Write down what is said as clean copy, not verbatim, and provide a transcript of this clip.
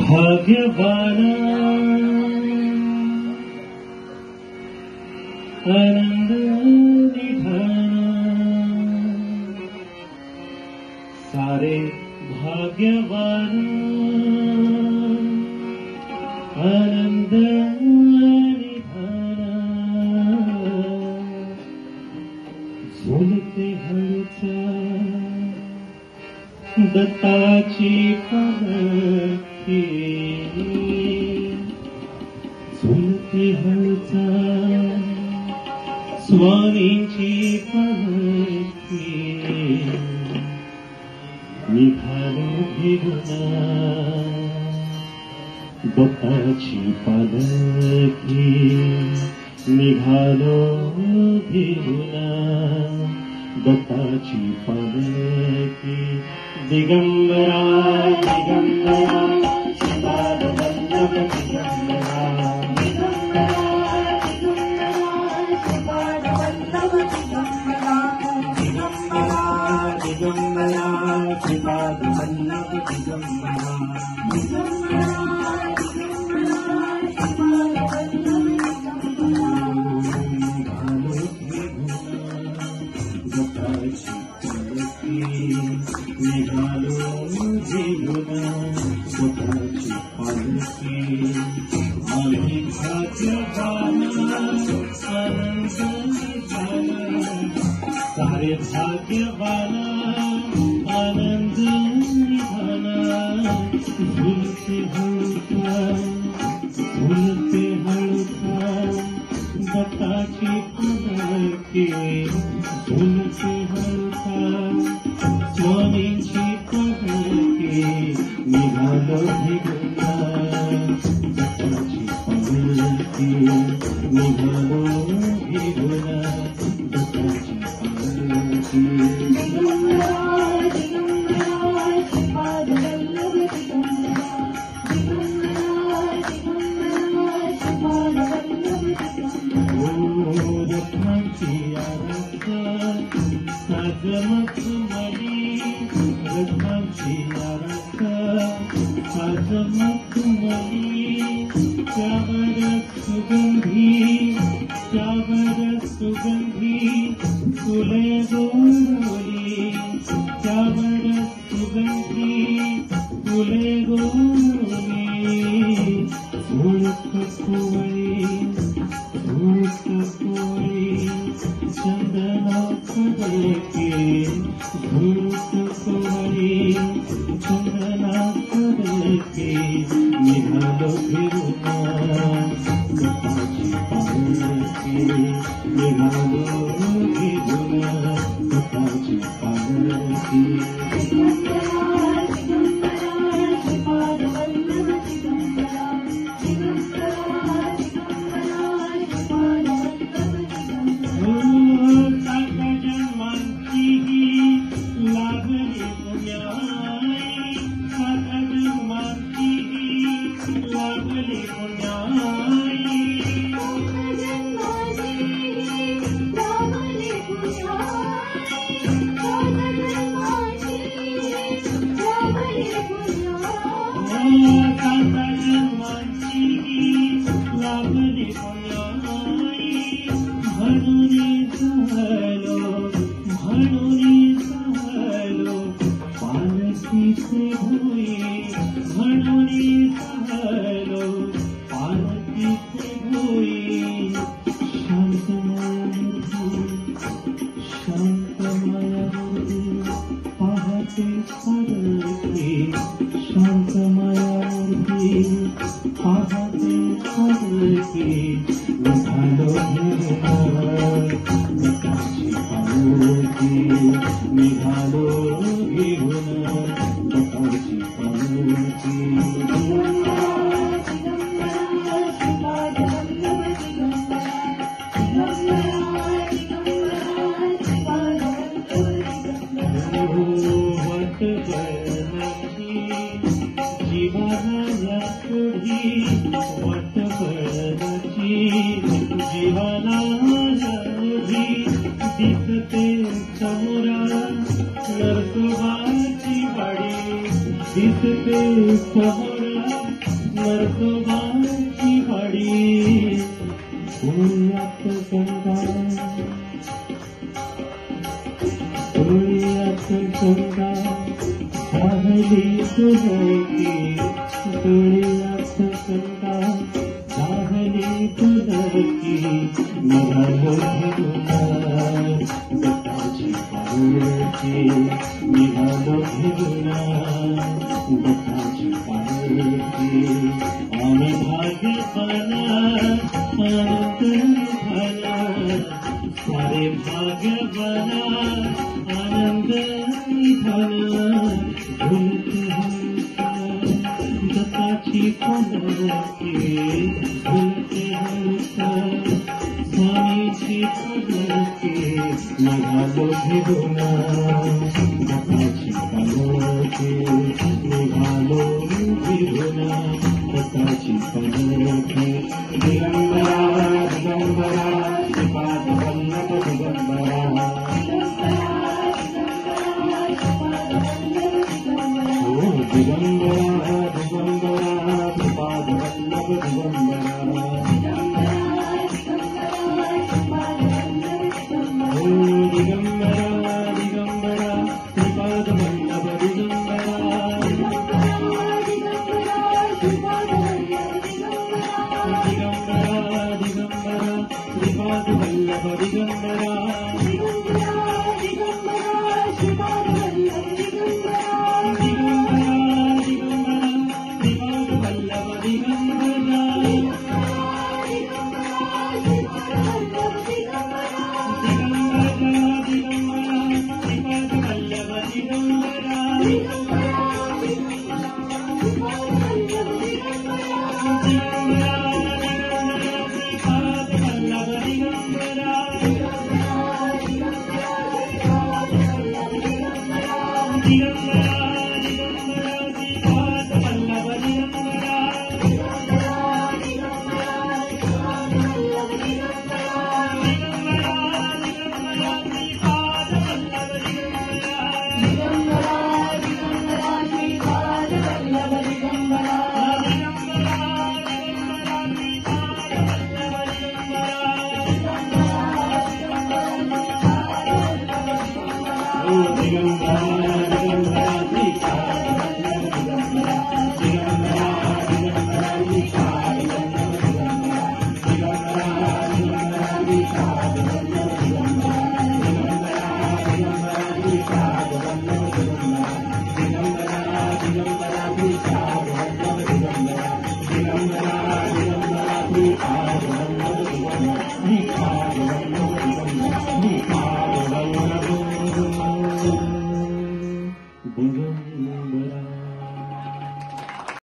भाग्यवाना आनंद निधाना सारे भाग्यवान आनंद निधाना झुलते हळूचा दत्ताची पालखी झुलते हळूचा स्वामींची पालखी निघालो भिगुना दत्ताची पालखी निघालो भिगुना दत्ताची पालखी दिगंबरा दिगंबरा श्रीपाद वल्लभ दिगंबरा दिगंबरा श्रीपाद वल्लभ दिगंबरा निघालो भिगुना दत्ताची पालखी आम्ही भाग्यवाना आनंद निधाना सारे भाग्यवाना आनंद निधाना झुलते हळूचा दत्ताची पालखी झुलते हळूचा स्वामींची पालखी निघालो भिगुना दत्ताची पालखी निघालो भिगुना दत्ताची पालखी दत्ताची आराधना साजमत मली रत्नाची आराधना साजमत मली त्यावर सुगंधी फुले गोरवली त्यावर सुगंधी फुले गोरवली झुळक कोवळी चंदना कदळके झुळक कोवळी चंदना कदळके निघालो भिगुना दत्ताची पालखी निघालो भिगुना दत्ताची पालखी दिसते समोरा नरसोबाची वाडी दिसते समोरा चंदा चाहली तुझकी डोळ्यात चंदा चाहली तुझकी निघालो फिरून दत्ताची पालखी निघालो फिरून दत्ताची पालखी आम्ही भाग्यवान आनंद झाला सारे भाग्यवान आनंद झाला दत्ताची पालखी झुलते हलता स्वामीची पालखी निघालो फिरून दत्ताची पालखी निघालो फिरून दत्ताची पालखी दिगंबरा दिगंबरा श्रीपाद वल्लभ दिगंबरा दिगंबरा दिगंबरा श्रीपाद वल्लभ दिगंबरा दिगंबरा दिगंबरा श्रीपाद वल्लभ दिगंबरा दिगंबरा दिगंबरा श्रीपाद वल्लभ दिगंबरा Thank you.